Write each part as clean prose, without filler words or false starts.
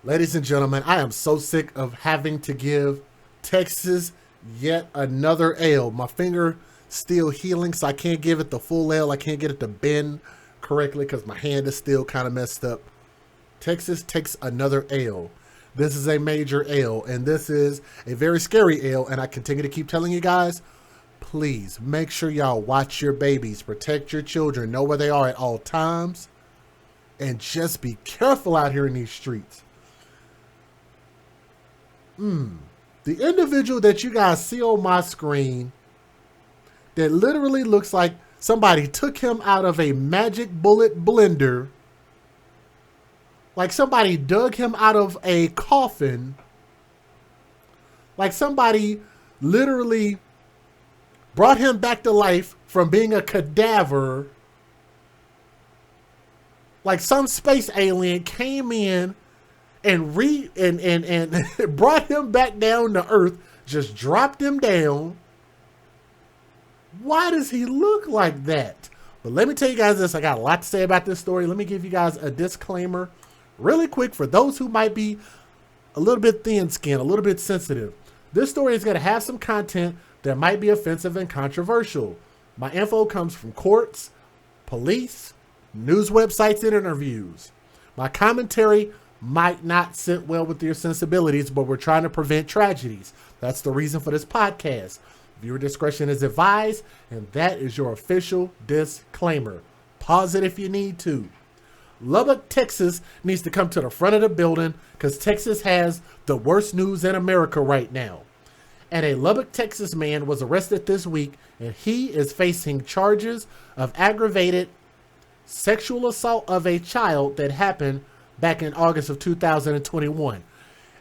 Ladies and gentlemen, I am so sick of having to give Texas yet another L. My finger still healing, so I can't give it the full L. I can't get it to bend correctly because my hand is still kind of messed up. Texas takes another L. This is a major L, and this is a very scary L, and I continue to keep telling you guys, please make sure y'all watch your babies, protect your children, know where they are at all times, and just be careful out here in these streets. The individual that you guys see on my screen that literally looks like somebody took him out of a magic bullet blender, like somebody dug him out of a coffin, like somebody literally brought him back to life from being a cadaver, like some space alien came in and brought him back down to Earth, just dropped him down. Why does he look like that? But let me tell you guys this. I got a lot to say about this story. Let me give you guys a disclaimer really quick for those who might be a little bit thin-skinned, a little bit sensitive. This story is going to have some content that might be offensive and controversial. My info comes from courts, police, news websites, and interviews. My commentary might not sit well with your sensibilities, but we're trying to prevent tragedies. That's the reason for this podcast. Viewer discretion is advised, and that is your official disclaimer. Pause it if you need to. Lubbock, Texas needs to come to the front of the building because Texas has the worst news in America right now. And a Lubbock, Texas man was arrested this week, and he is facing charges of aggravated sexual assault of a child that happened back in August of 2021.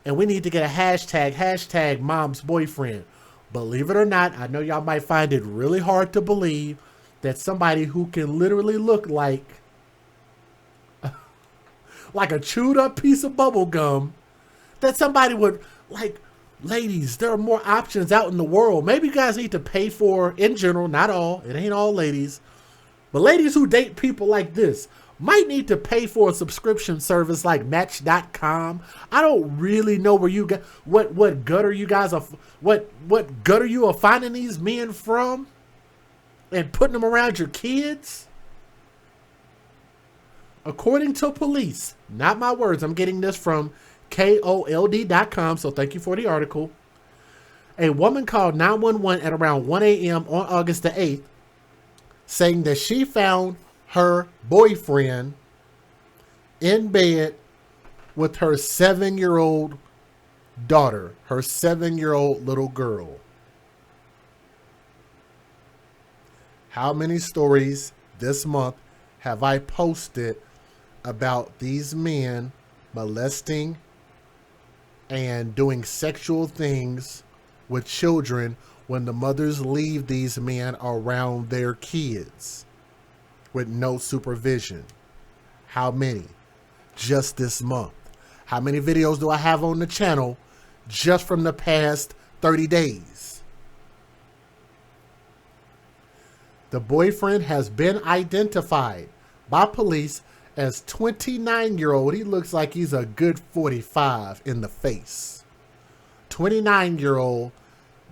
And we need to get a hashtag mom's boyfriend. Believe it or not, I know y'all might find it really hard to believe that somebody who can literally look like a chewed up piece of bubble gum, that somebody would, like, ladies, there are more options out in the world. Maybe you guys need to pay for, in general, not all, it ain't all ladies, but ladies who date people like this might need to pay for a subscription service like Match.com. I don't really know where you got what gutter you guys are, what gutter you are finding these men from and putting them around your kids. According to police, not my words, I'm getting this from KOLD.com, so thank you for the article. A woman called 911 at around 1 a.m. on August the 8th, saying that she found her boyfriend in bed with her 7-year-old daughter, her 7-year-old little girl. How many stories this month have I posted about these men molesting and doing sexual things with children when the mothers leave these men around their kids with no supervision? How many? Just this month. How many videos do I have on the channel just from the past 30 days? The boyfriend has been identified by police as 29-year-old. He looks like he's a good 45 in the face. 29-year-old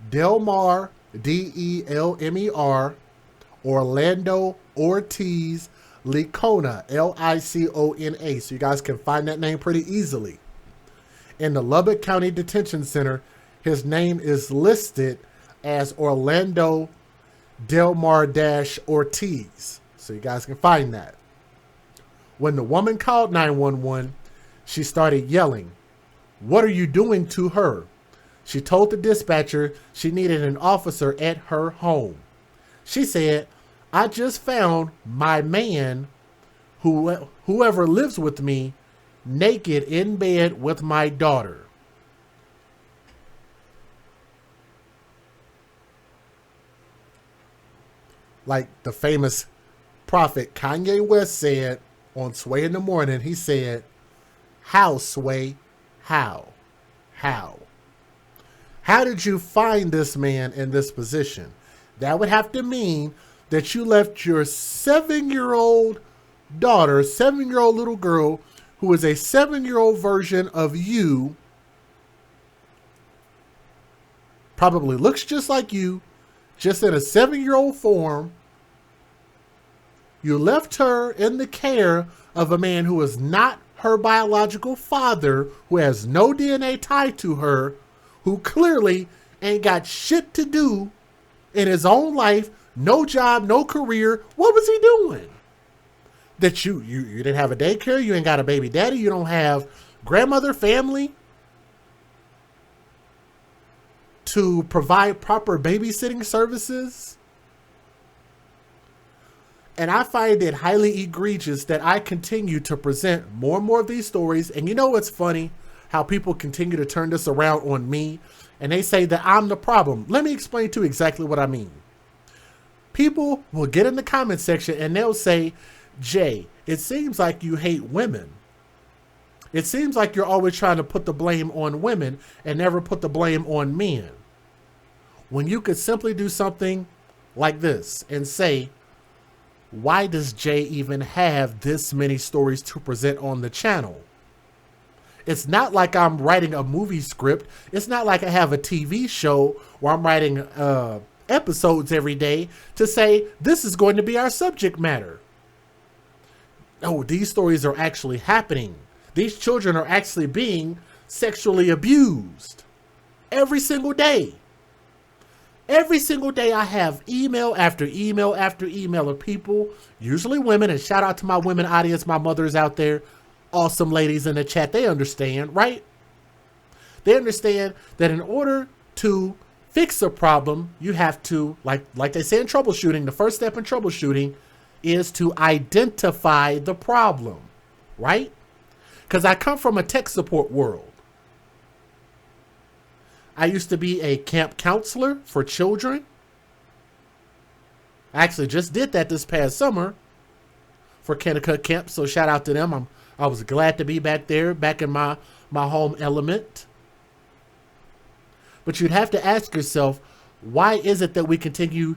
Delmer, Delmer, Orlando Ortiz Licona, Licona. So you guys can find that name pretty easily. In the Lubbock County Detention Center, his name is listed as Orlando Delmer-Ortiz. So you guys can find that. When the woman called 911, she started yelling, "What are you doing to her?" She told the dispatcher she needed an officer at her home. She said, "I just found my man, whoever lives with me, naked in bed with my daughter." Like the famous prophet Kanye West said on Sway in the Morning, he said, "How, Sway? How? How? How did you find this man in this position?" That would have to mean that you left your 7-year-old daughter, 7-year-old little girl, who is a 7-year-old version of you, probably looks just like you, just in a 7-year-old form. You left her in the care of a man who is not her biological father, who has no DNA tied to her, who clearly ain't got shit to do in his own life, no job, no career. What was he doing? That you didn't have a daycare, you ain't got a baby daddy, you don't have grandmother, family to provide proper babysitting services. And I find it highly egregious that I continue to present more and more of these stories. And you know what's funny? How people continue to turn this around on me and they say that I'm the problem. Let me explain to you exactly what I mean. People will get in the comment section and they'll say, Jay, it seems like you hate women. It seems like you're always trying to put the blame on women and never put the blame on men. When you could simply do something like this and say, why does Jay even have this many stories to present on the channel? It's not like I'm writing a movie script. It's not like I have a TV show where I'm writing episodes every day to say, this is going to be our subject matter. No, these stories are actually happening. These children are actually being sexually abused every single day. Every single day I have email after email after email of people, usually women, and shout out to my women audience, my mothers out there, awesome ladies in the chat. They understand, right? They understand that in order to fix a problem, you have to, like they say in troubleshooting, the first step in troubleshooting is to identify the problem, right? Because I come from a tech support world. I used to be a camp counselor for children. I actually just did that this past summer for Kennecott Camp, so shout out to them. I was glad to be back there, back in my home element. But you'd have to ask yourself, why is it that we continue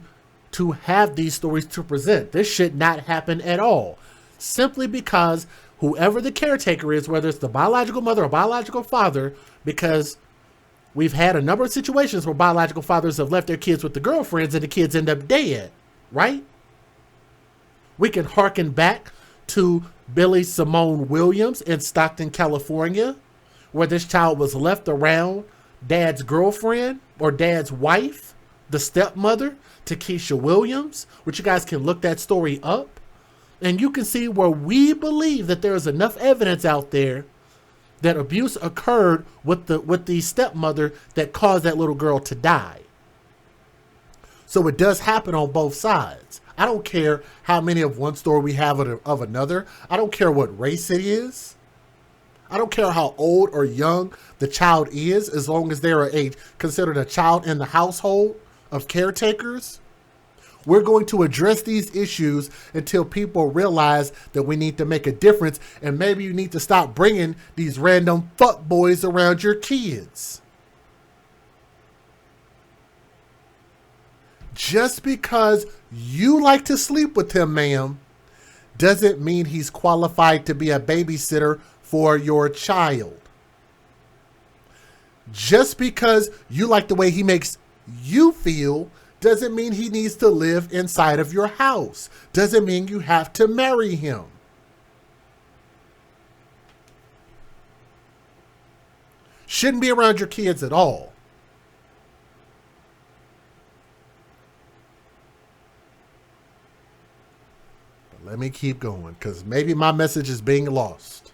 to have these stories to present? This should not happen at all. Simply because whoever the caretaker is, whether it's the biological mother or biological father, because we've had a number of situations where biological fathers have left their kids with the girlfriends and the kids end up dead, right? We can hearken back to Billy Simone Williams in Stockton, California, where this child was left around dad's girlfriend or dad's wife, the stepmother, Takesha Williams, which you guys can look that story up. And you can see where we believe that there is enough evidence out there that abuse occurred with the stepmother that caused that little girl to die. So it does happen on both sides. I don't care how many of one story we have of another. I don't care what race it is. I don't care how old or young the child is, as long as they're considered a child in the household of caretakers. We're going to address these issues until people realize that we need to make a difference, and maybe you need to stop bringing these random fuck boys around your kids. Just because you like to sleep with him, ma'am, doesn't mean he's qualified to be a babysitter for your child. Just because you like the way he makes you feel doesn't mean he needs to live inside of your house. Doesn't mean you have to marry him. Shouldn't be around your kids at all. But let me keep going, because maybe my message is being lost.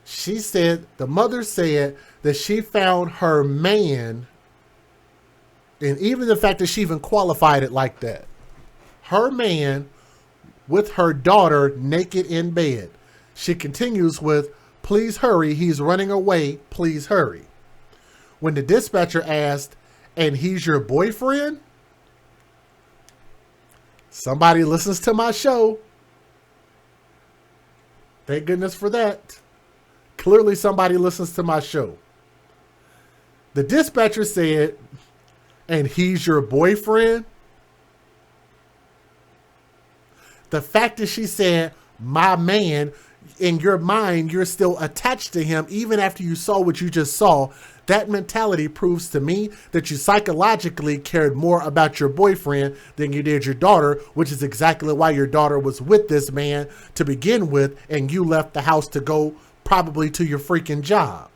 She said, the mother said that she found her man, and even the fact that she even qualified it like that, her man with her daughter naked in bed. She continues with, please hurry, he's running away, please hurry. When the dispatcher asked, and he's your boyfriend? Somebody listens to my show. Thank goodness for that. Clearly somebody listens to my show. The dispatcher said, and he's your boyfriend? The fact that she said, my man, in your mind, you're still attached to him even after you saw what you just saw. That mentality proves to me that you psychologically cared more about your boyfriend than you did your daughter, which is exactly why your daughter was with this man to begin with, and you left the house to go probably to your freaking job.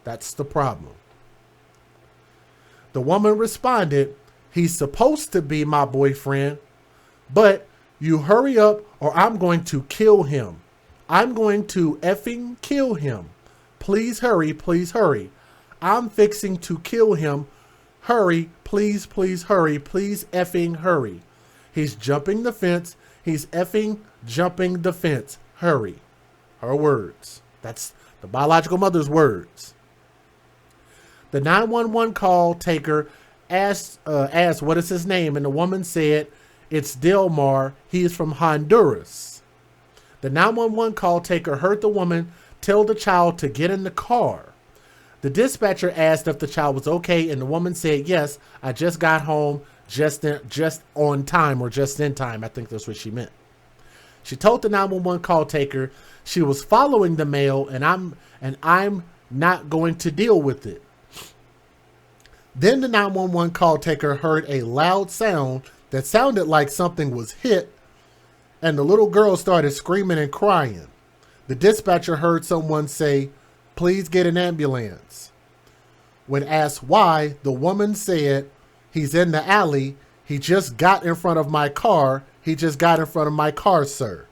That's the problem. The woman responded, "He's supposed to be my boyfriend, but you hurry up or I'm going to kill him. I'm going to effing kill him. Please hurry, please hurry. I'm fixing to kill him. Hurry, please, please hurry, please effing hurry. He's jumping the fence. He's effing jumping the fence. Hurry." Her words. That's the biological mother's words. The 911 call taker asked what is his name, and the woman said, "It's Delmar. He is from Honduras." The 911 call taker heard the woman tell the child to get in the car. The dispatcher asked if the child was okay, and the woman said, "Yes, I just got home just on time," or just in time. I think that's what she meant. She told the 911 call taker she was following the mail, and I'm not going to deal with it. Then the 911 call taker heard a loud sound that sounded like something was hit, and the little girl started screaming and crying. The dispatcher heard someone say, "Please get an ambulance." When asked why, the woman said, "He's in the alley. He just got in front of my car. He just got in front of my car, sir."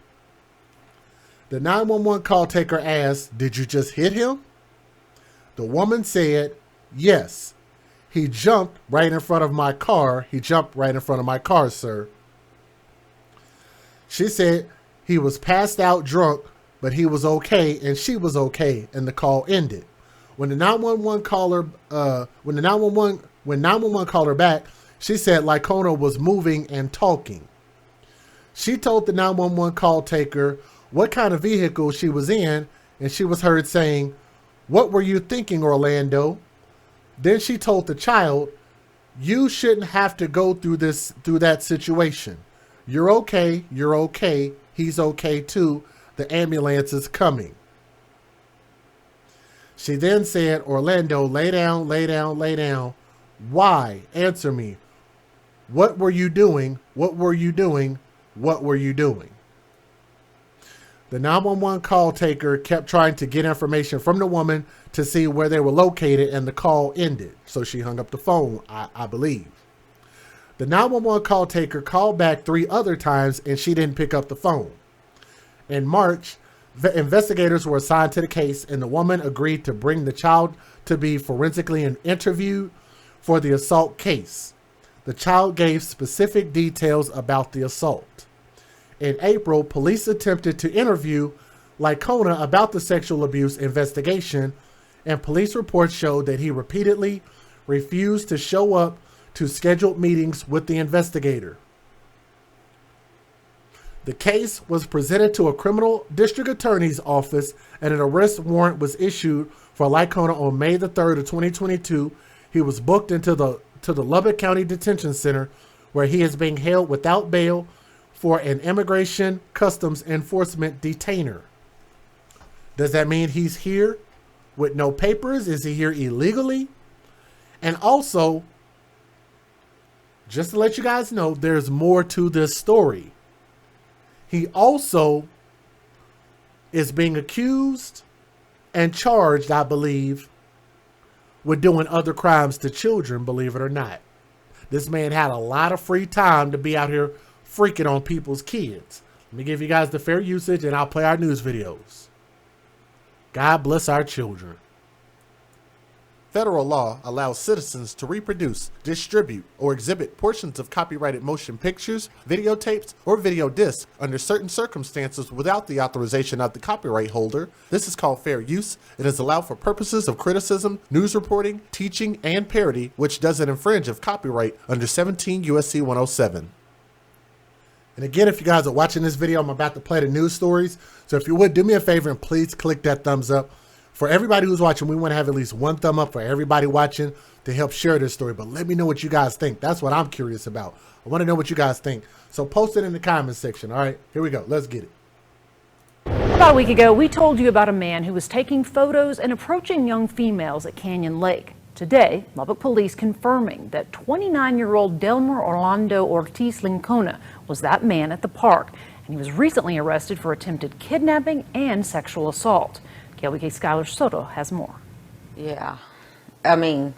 The 911 call taker asked, "Did you just hit him?" The woman said, "Yes. He jumped right in front of my car. He jumped right in front of my car, sir." She said he was passed out drunk, but he was okay and she was okay, and the call ended. When 911 called her back, she said Lycona was moving and talking. She told the 911 call taker what kind of vehicle she was in, and she was heard saying, "What were you thinking, Orlando?" Then she told the child, "You shouldn't have to go through that situation. You're okay. You're okay. He's okay too. The ambulance is coming." She then said, "Orlando, lay down, lay down, lay down. Why? Answer me. What were you doing? What were you doing? What were you doing?" The 911 call taker kept trying to get information from the woman to see where they were located, and the call ended. So she hung up the phone, I believe. The 911 call taker called back 3 other times, and she didn't pick up the phone. In March, the investigators were assigned to the case, and the woman agreed to bring the child to be forensically interviewed for the assault case. The child gave specific details about the assault. In April, police attempted to interview Lycona about the sexual abuse investigation, and police reports showed that he repeatedly refused to show up to scheduled meetings with the investigator. The case was presented to a criminal district attorney's office, and an arrest warrant was issued for Lycona on May the 3rd of 2022. He was booked into the Lubbock County Detention Center, where he is being held without bail for an Immigration Customs Enforcement detainer. Does that mean he's here with no papers? Is he here illegally? And also, just to let you guys know, there's more to this story. He also is being accused and charged, I believe, with doing other crimes to children, believe it or not. This man had a lot of free time to be out here freaking on people's kids. Let me give you guys the fair usage, and I'll play our news videos. God bless our children. Federal law allows citizens to reproduce, distribute, or exhibit portions of copyrighted motion pictures, videotapes, or video discs under certain circumstances without the authorization of the copyright holder. This is called fair use. It is allowed for purposes of criticism, news reporting, teaching, and parody, which doesn't infringe of copyright under 17 U.S.C. 107. And again, if you guys are watching this video, I'm about to play the news stories. So if you would, do me a favor and please click that thumbs up. For everybody who's watching, we want to have at least one thumb up for everybody watching to help share this story. But let me know what you guys think. That's what I'm curious about. I want to know what you guys think. So post it in the comments section. All right, here we go. Let's get it. About a week ago, we told you about a man who was taking photos and approaching young females at Canyon Lake. Today, Lubbock police confirming that 29-year-old Delmer-Ortiz was that man at the park, and he was recently arrested for attempted kidnapping and sexual assault. KLBK Skylar Soto has more. Yeah, I mean,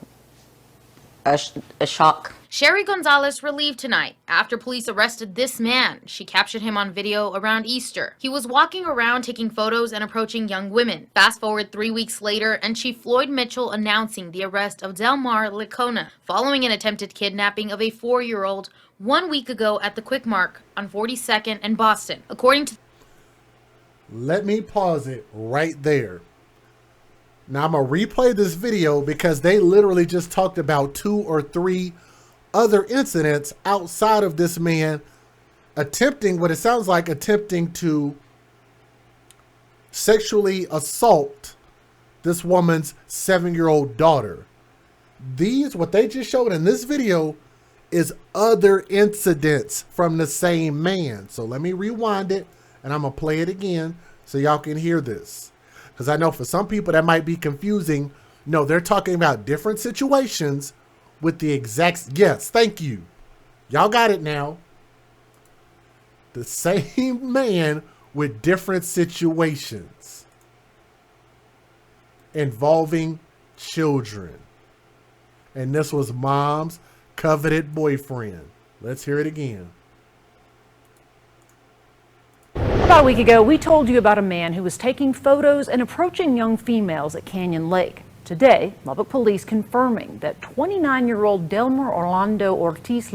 a shock. Sherry Gonzalez relieved tonight after police arrested this man. She captured him on video around Easter. He was walking around taking photos and approaching young women. Fast forward 3 weeks later, and Chief Floyd Mitchell announcing the arrest of Delmer-Ortiz following an attempted kidnapping of a 4-year-old 1 week ago at the Quick Mark on 42nd and Boston. According to... Let me pause it right there. Now I'm going to replay this video because they literally just talked about 2 or 3 other incidents outside of this man attempting, what it sounds like, attempting to sexually assault this woman's 7-year-old daughter. These, what they just showed in this video, is other incidents from the same man. So let me rewind it and I'm going to play it again so y'all can hear this. Because I know for some people that might be confusing. No, they're talking about different situations with the exact, yes, thank you. Y'all got it now. The same man with different situations involving children. And this was mom's coveted boyfriend. Let's hear it again. About a week ago, we told you about a man who was taking photos and approaching young females at Canyon Lake. Today, Lubbock police confirming that 29-year-old Delmer-Ortiz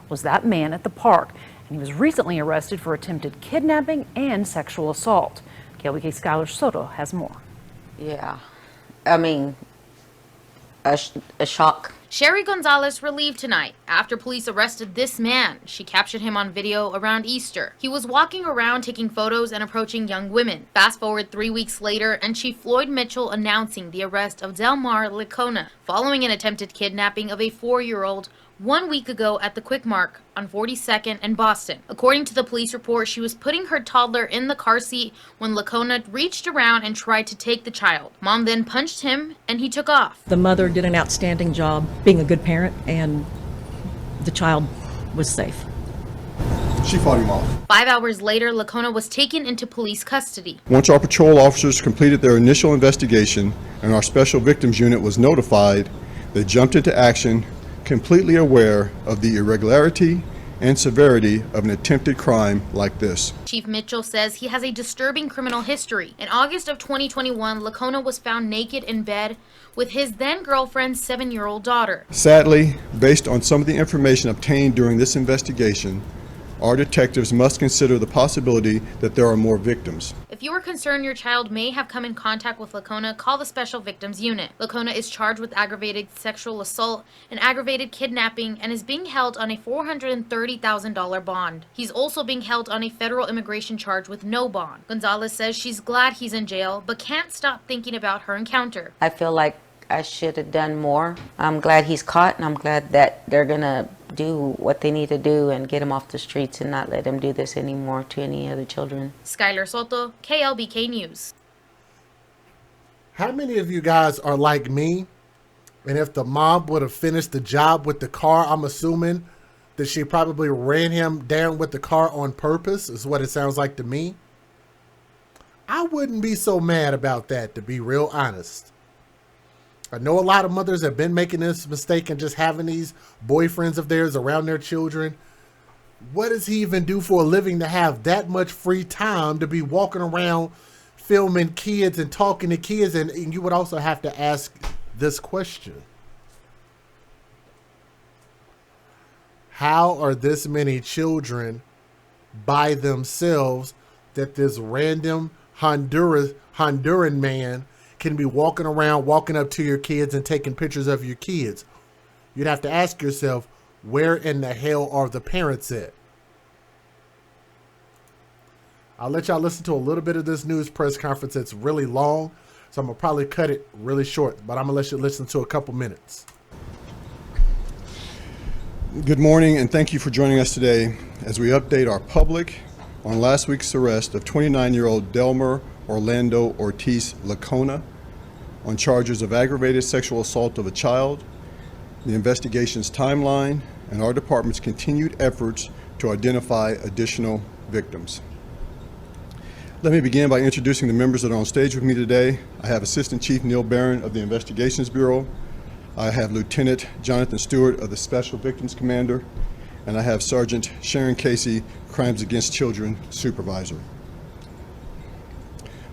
was that man at the park, and he was recently arrested for attempted kidnapping and sexual assault. KLBK Skylar Soto has more. Yeah, I mean, a shock. Sherry Gonzalez relieved tonight after police arrested this man. She captured him on video around Easter. He was walking around taking photos and approaching young women. Fast forward 3 weeks later, and Chief Floyd Mitchell announcing the arrest of Delmer-Ortiz following an attempted kidnapping of a 4-year-old 1 week ago at the Quick Mark on 42nd and Boston. According to the police report, she was putting her toddler in the car seat when Lacona reached around and tried to take the child. Mom then punched him and he took off. The mother did an outstanding job being a good parent, and the child was safe. She fought him off. 5 hours later, Lacona was taken into police custody. Once our patrol officers completed their initial investigation and our special victims unit was notified, they jumped into action, completely aware of the irregularity and severity of an attempted crime like this. Chief Mitchell says he has a disturbing criminal history. In August of 2021, Lacona was found naked in bed with his then-girlfriend's 7-year-old daughter. Sadly, based on some of the information obtained during this investigation, our detectives must consider the possibility that there are more victims. If you are concerned your child may have come in contact with Lacona, call the Special Victims Unit. Lacona is charged with aggravated sexual assault and aggravated kidnapping and is being held on a $430,000 bond. He's also being held on a federal immigration charge with no bond. Gonzalez says she's glad he's in jail, but can't stop thinking about her encounter. I feel like I should have done more. I'm glad he's caught, and I'm glad that they're gonna do what they need to do and get him off the streets and not let him do this anymore to any other children. Skylar Soto, KLBK News. How many of you guys are like me? And if the mom would have finished the job with the car, I'm assuming that she probably ran him down with the car on purpose, is what it sounds like to me. I wouldn't be so mad about that, to be real honest. I know a lot of mothers have been making this mistake and just having these boyfriends of theirs around their children. What does he even do for a living to have that much free time to be walking around filming kids and talking to kids? And you would also have to ask this question. How are this many children by themselves that this random Honduran man can be walking around, walking up to your kids and taking pictures of your kids? You'd have to ask yourself, where in the hell are the parents at? I'll let y'all listen to a little bit of this news press conference. It's really long, So I'm going to probably cut it really short, but I'm going to let you listen to a couple minutes. Good morning, and thank you for joining us today as we update our public on last week's arrest of 29-year-old Delmer-Ortiz Lacona on charges of aggravated sexual assault of a child, the investigation's timeline, and our department's continued efforts to identify additional victims. Let me begin by introducing the members that are on stage with me today. I have Assistant Chief Neil Barron of the Investigations Bureau. I have Lieutenant Jonathan Stewart of the Special Victims Commander, and I have Sergeant Sharon Casey, Crimes Against Children Supervisor.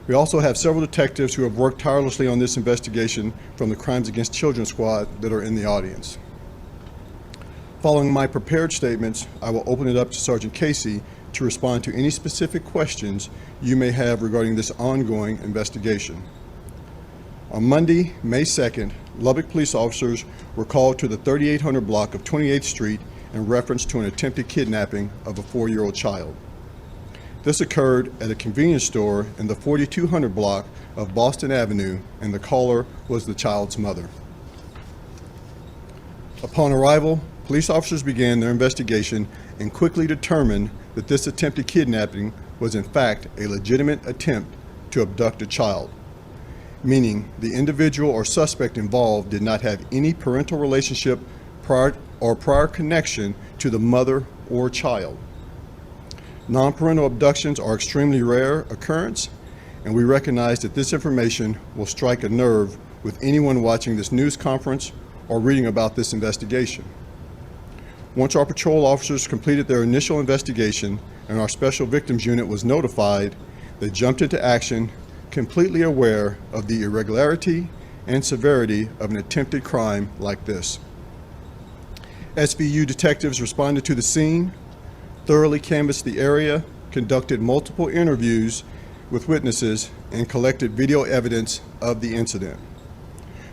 We also have several detectives who have worked tirelessly on this investigation from the Crimes Against Children Squad that are in the audience. Following my prepared statements, I will open it up to Sergeant Casey to respond to any specific questions you may have regarding this ongoing investigation. On Monday, May 2nd, Lubbock police officers were called to the 3800 block of 28th Street in reference to an attempted kidnapping of a 4-year-old child. This occurred at a convenience store in the 4200 block of Boston Avenue, and the caller was the child's mother. Upon arrival, police officers began their investigation and quickly determined that this attempted kidnapping was in fact a legitimate attempt to abduct a child, meaning the individual or suspect involved did not have any parental relationship prior connection to the mother or child. Non-parental abductions are extremely rare occurrence, and we recognize that this information will strike a nerve with anyone watching this news conference or reading about this investigation. Once our patrol officers completed their initial investigation and our Special Victims Unit was notified, they jumped into action, completely aware of the irregularity and severity of an attempted crime like this. SVU detectives responded to the scene, thoroughly canvassed the area, conducted multiple interviews with witnesses, and collected video evidence of the incident.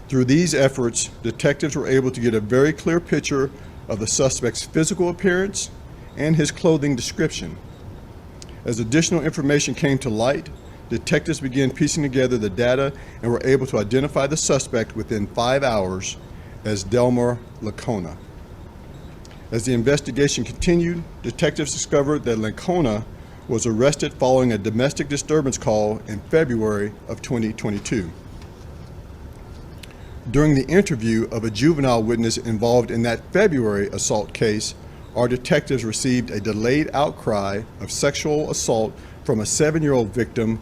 Through these efforts, detectives were able to get a very clear picture of the suspect's physical appearance and his clothing description. As additional information came to light, detectives began piecing together the data and were able to identify the suspect within 5 hours as Delmer Lacona. As the investigation continued, detectives discovered that Lacona was arrested following a domestic disturbance call in February of 2022. During the interview of a juvenile witness involved in that February assault case, our detectives received a delayed outcry of sexual assault from a 7-year-old victim,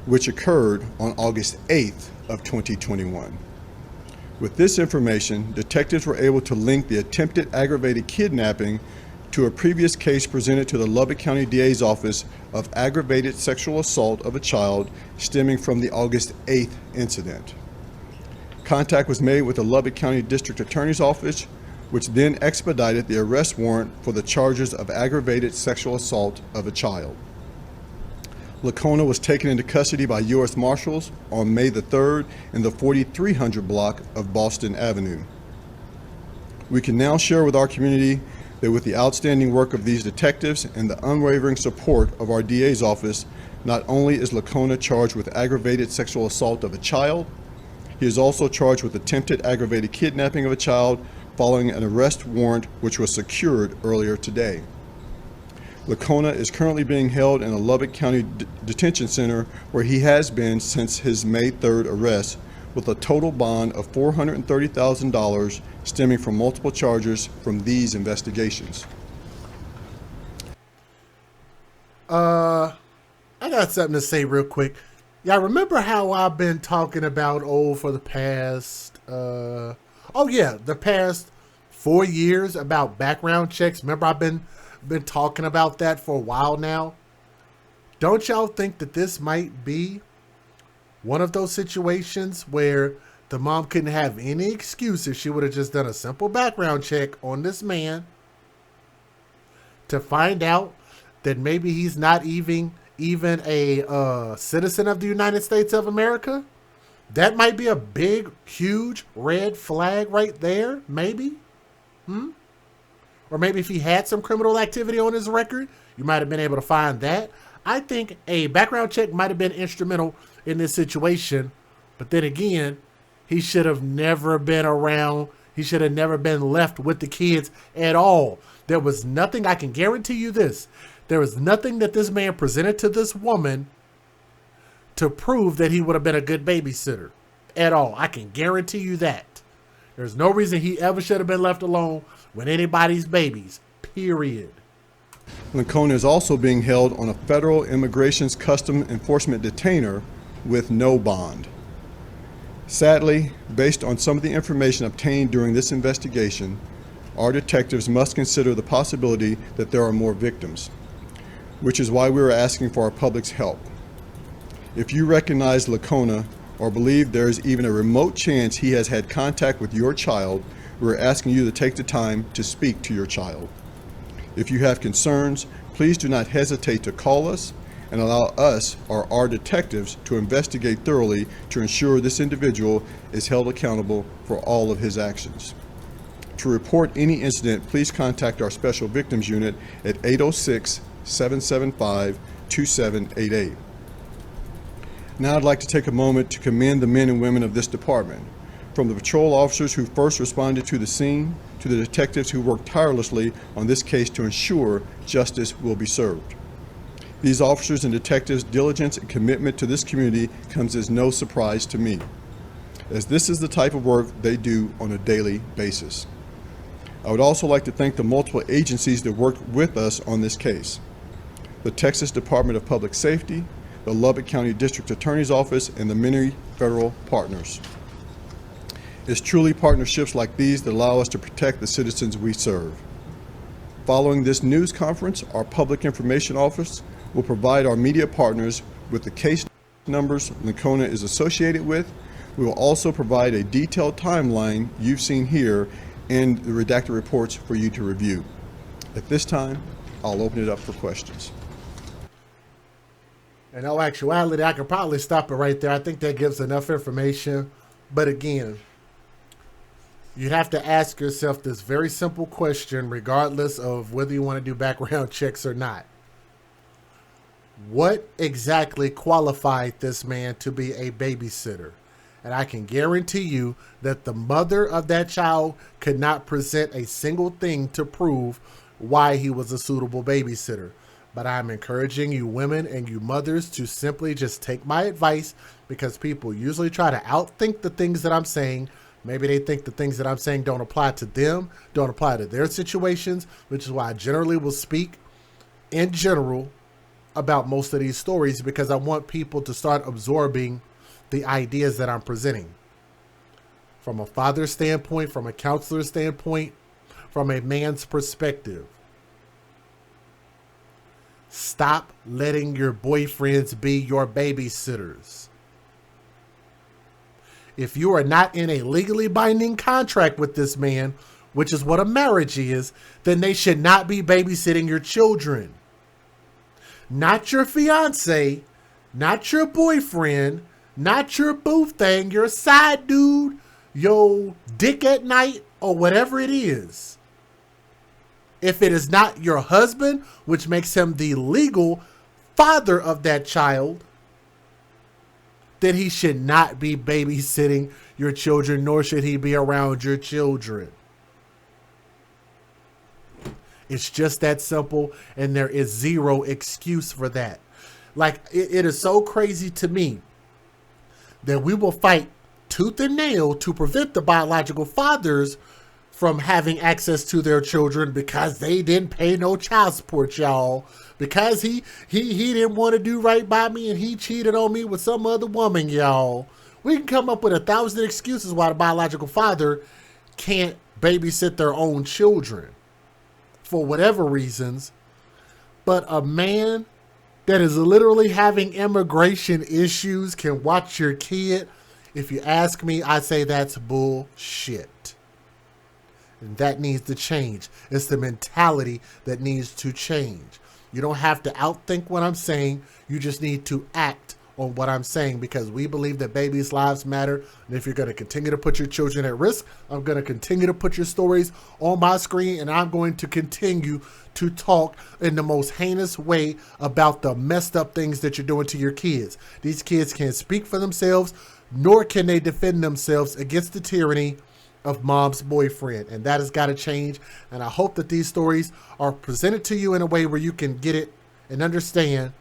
which occurred on August 8th of 2021. With this information, detectives were able to link the attempted aggravated kidnapping to a previous case presented to the Lubbock County DA's office of aggravated sexual assault of a child stemming from the August 8th incident. Contact was made with the Lubbock County District Attorney's Office, which then expedited the arrest warrant for the charges of aggravated sexual assault of a child. Lacona was taken into custody by U.S. Marshals on May the 3rd in the 4300 block of Boston Avenue. We can now share with our community that with the outstanding work of these detectives and the unwavering support of our DA's office, not only is Lacona charged with aggravated sexual assault of a child, he is also charged with attempted aggravated kidnapping of a child following an arrest warrant which was secured earlier today. Lacona is currently being held in a Lubbock County detention center where he has been since his May 3rd arrest, with a total bond of $430,000 stemming from multiple charges from these investigations. I got something to say real quick. Y'all remember how I've been talking about for the past the past 4 years about background checks? Remember I've been talking about that for a while now. Don't y'all think that this might be one of those situations where the mom couldn't have any excuse if she would have just done a simple background check on this man to find out that maybe he's not even a citizen of the United States of America? That might be a big, huge red flag right there, maybe. Or maybe if he had some criminal activity on his record, you might have been able to find that. I think a background check might have been instrumental in this situation But then again, he should have never been around. He should have never been left with the kids at all. There was nothing, I can guarantee you this. There was nothing that this man presented to this woman to prove that he would have been a good babysitter at all. I can guarantee you that. There's no reason he ever should have been left alone with anybody's babies, period. Lincona is also being held on a federal Immigration's Custom Enforcement detainer with no bond. Sadly, based on some of the information obtained during this investigation, our detectives must consider the possibility that there are more victims, which is why we are asking for our public's help. If you recognize Lincona or believe there is even a remote chance he has had contact with your child, we are asking you to take the time to speak to your child. If you have concerns, please do not hesitate to call us and allow us or our detectives to investigate thoroughly to ensure this individual is held accountable for all of his actions. To report any incident, please contact our Special Victims Unit at 806-775-2788. Now I'd like to take a moment to commend the men and women of this department, from the patrol officers who first responded to the scene to the detectives who worked tirelessly on this case to ensure justice will be served. These officers and detectives' diligence and commitment to this community comes as no surprise to me, as this is the type of work they do on a daily basis. I would also like to thank the multiple agencies that worked with us on this case: the Texas Department of Public Safety, the Lubbock County District Attorney's Office, and the many federal partners. It's truly partnerships like these that allow us to protect the citizens we serve. Following this news conference, our Public Information Office will provide our media partners with the case numbers Lincona is associated with. We will also provide a detailed timeline you've seen here and the redacted reports for you to review. At this time, I'll open it up for questions. In all actuality, I could probably stop it right there. I think that gives enough information. But again, you have to ask yourself this very simple question, regardless of whether you want to do background checks or not. What exactly qualified this man to be a babysitter? And I can guarantee you that the mother of that child could not present a single thing to prove why he was a suitable babysitter. But I'm encouraging you women and you mothers to simply just take my advice, because people usually try to outthink the things that I'm saying. Maybe they think the things that I'm saying don't apply to them, don't apply to their situations, which is why I generally will speak in general about most of these stories, because I want people to start absorbing the ideas that I'm presenting. From a father's standpoint, from a counselor's standpoint, from a man's perspective. Stop letting your boyfriends be your babysitters. If you are not in a legally binding contract with this man, which is what a marriage is, then they should not be babysitting your children. Not your fiance, not your boyfriend, not your boo thing, your side dude, your dick at night, or whatever it is. If it is not your husband, which makes him the legal father of that child, then he should not be babysitting your children, nor should he be around your children. It's just that simple, and there is zero excuse for that. Like, it is so crazy to me that we will fight tooth and nail to prevent the biological fathers from having access to their children because they didn't pay no child support, y'all. Because he didn't want to do right by me and he cheated on me with some other woman, y'all. We can come up with 1,000 excuses why the biological father can't babysit their own children for whatever reasons. But a man that is literally having immigration issues can watch your kid. If you ask me, I say that's bullshit. And that needs to change. It's the mentality that needs to change. You don't have to outthink what I'm saying. You just need to act on what I'm saying, because we believe that babies' lives matter. And if you're going to continue to put your children at risk, I'm going to continue to put your stories on my screen, and I'm going to continue to talk in the most heinous way about the messed up things that you're doing to your kids. These kids can't speak for themselves. nor can they defend themselves against the tyranny of mom's boyfriend. And that has got to change. And I hope that these stories are presented to you in a way where you can get it and understand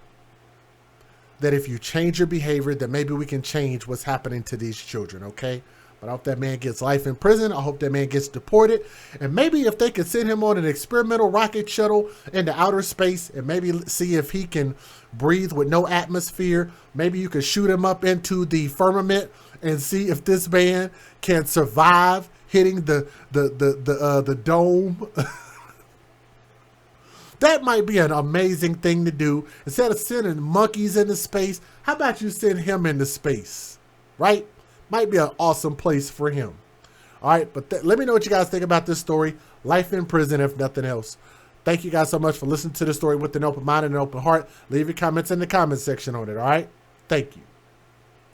that if you change your behavior, that maybe we can change what's happening to these children, okay? But I hope that man gets life in prison. I hope that man gets deported. And maybe if they could send him on an experimental rocket shuttle into outer space and maybe see if he can breathe with no atmosphere, maybe you could shoot him up into the firmament and see if this man can survive hitting the dome. That might be an amazing thing to do. Instead of sending monkeys into space, how about you send him into space, right? Might be an awesome place for him. All right, but let me know what you guys think about this story. Life in prison, if nothing else. Thank you guys so much for listening to the story with an open mind and an open heart. Leave your comments in the comment section on it, all right? Thank you.